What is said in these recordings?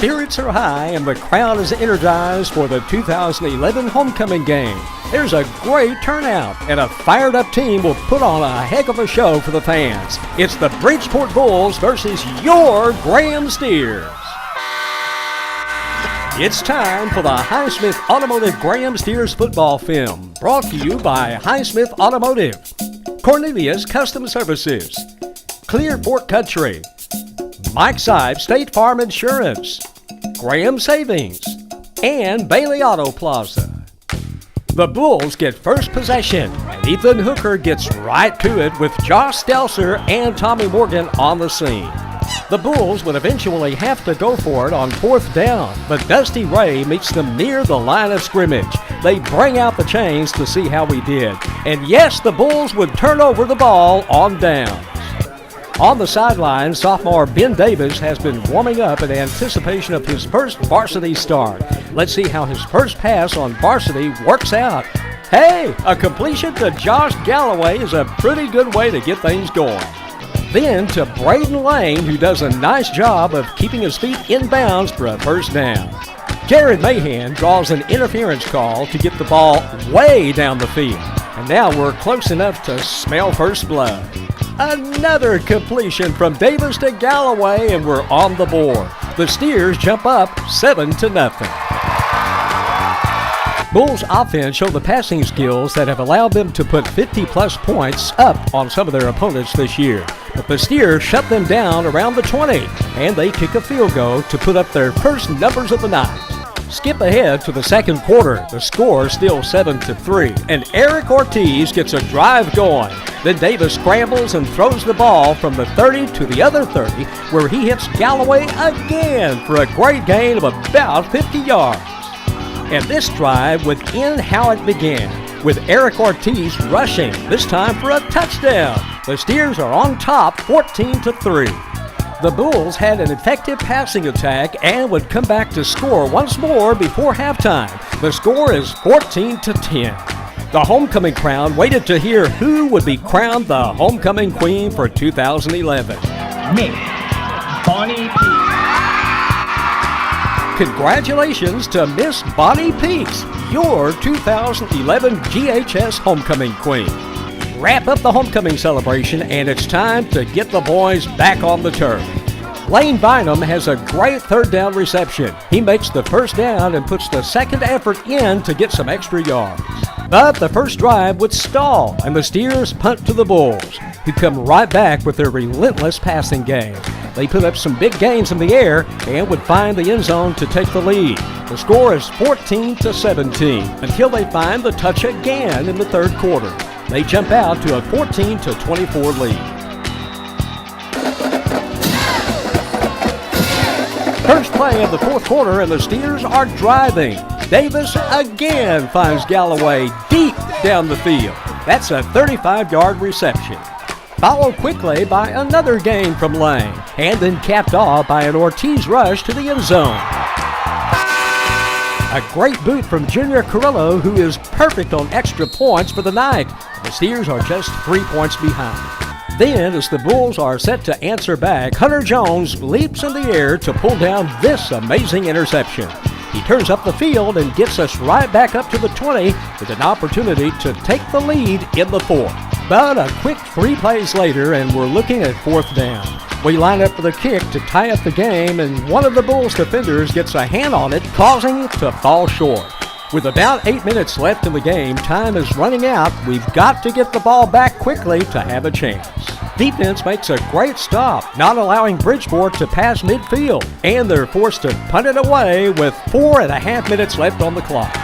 spirits are high and the crowd is energized for the 2011 homecoming game. There's a great turnout and a fired-up team will put on a heck of a show for the fans. It's the Bridgeport Bulls versus your Graham Steers. It's time for the Highsmith Automotive Graham Steers football film, brought to you by Highsmith Automotive, Cornelius Custom Services, Clear Fork Country, Mike Sipe State Farm Insurance, Graham Savings, and Bailey Auto Plaza. The Bulls get first possession, and Ethan Hooker gets right to it with Josh Stelzer and Tommy Morgan on the scene. The Bulls would eventually have to go for it on fourth down, but Dusty Ray meets them near the line of scrimmage. They bring out the chains to see how we did. And yes, the Bulls would turn over the ball on downs. On the sideline, sophomore Ben Davis has been warming up in anticipation of his first varsity start. Let's see how his first pass on varsity works out. Hey, a completion to Josh Galloway is a pretty good way to get things going. Then to Braden Lane, who does a nice job of keeping his feet in bounds for a first down. Jared Mahan draws an interference call to get the ball way down the field. And now we're close enough to smell first blood. Another completion from Davis to Galloway, and we're on the board. The Steers jump up 7-0. Bulls offense show the passing skills that have allowed them to put 50-plus points up on some of their opponents this year. But the Steers shut them down around the 20, and they kick a field goal to put up their first numbers of the night. Skip ahead to the second quarter. The score is still 7-3, and Eric Ortiz gets a drive going. Then Davis scrambles and throws the ball from the 30 to the other 30, where he hits Galloway again for a great gain of about 50 yards. And this drive would end how it began, with Eric Ortiz rushing, this time for a touchdown. The Steers are on top 14-3. The Bulls had an effective passing attack and would come back to score once more before halftime. The score is 14-10. The homecoming crowd waited to hear who would be crowned the homecoming queen for 2011. Miss Bonnie Peaks. Congratulations to Miss Bonnie Peaks, your 2011 GHS homecoming queen. Wrap up the homecoming celebration, and it's time to get the boys back on the turf. Lane Bynum has a great third down reception. He makes the first down and puts the second effort in to get some extra yards. But the first drive would stall, and the Steers punt to the Bulls, who come right back with their relentless passing game. They put up some big gains in the air and would find the end zone to take the lead. The score is 14-17 until they find the touch again in the third quarter. They jump out to a 14-24 lead. First play of the fourth quarter, and the Steers are driving. Davis again finds Galloway deep down the field. That's a 35-yard reception. Followed quickly by another gain from Lane, and then capped off by an Ortiz rush to the end zone. A great boot from Junior Carrillo, who is perfect on extra points for the night. The Steers are just 3 points behind. Then, as the Bulls are set to answer back, Hunter Jones leaps in the air to pull down this amazing interception. He turns up the field and gets us right back up to the 20 with an opportunity to take the lead in the fourth. But a quick 3 plays later, and we're looking at fourth down. We line up for the kick to tie up the game, and one of the Bulls defenders gets a hand on it, causing it to fall short. With about 8 minutes left in the game, time is running out. We've got to get the ball back quickly to have a chance. Defense makes a great stop, not allowing Bridgeport to pass midfield, and they're forced to punt it away with 4.5 minutes left on the clock.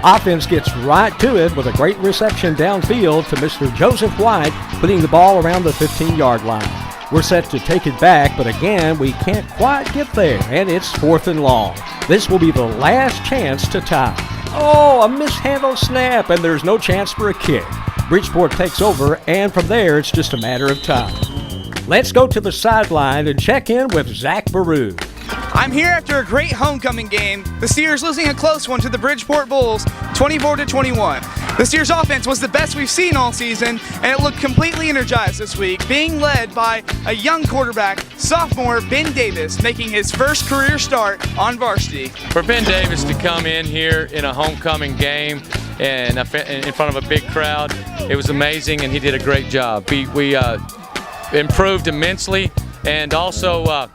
Offense gets right to it with a great reception downfield to Mr. Joseph White, putting the ball around the 15-yard line. We're set to take it back, but again, we can't quite get there, and it's 4th and long. This will be the last chance to tie. Oh, a mishandled snap, and there's no chance for a kick. Bridgeport takes over, and from there, it's just a matter of time. Let's go to the sideline and check in with Zach Baru. I'm here after a great homecoming game. The Steers losing a close one to the Bridgeport Bulls, 24-21. The The Steers offense was the best we've seen all season, and it looked completely energized this week, being led by a young quarterback, sophomore Ben Davis, making his first career start on varsity. For Ben Davis to come in here in a homecoming game and in front of a big crowd, it was amazing, and he did a great job. We improved immensely, and also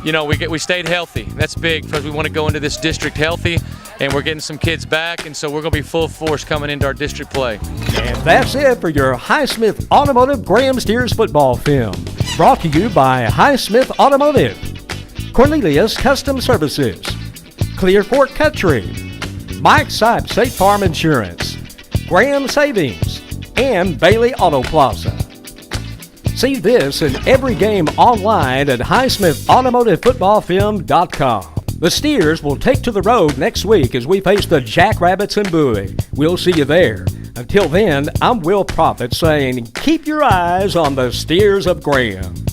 we stayed healthy. That's big because we want to go into this district healthy, and we're getting some kids back, and so we're going to be full force coming into our district play. And that's it for your Highsmith Automotive Graham Steers football film. Brought to you by Highsmith Automotive, Cornelius Custom Services, Clear Fork Country, Mike Sipes State Farm Insurance, Graham Savings, and Bailey Auto Plaza. See this and every game online at highsmithautomotivefootballfilm.com. The Steers will take to the road next week as we face the Jackrabbits in Bowie. We'll see you there. Until then, I'm Will Prophet saying keep your eyes on the Steers of Graham.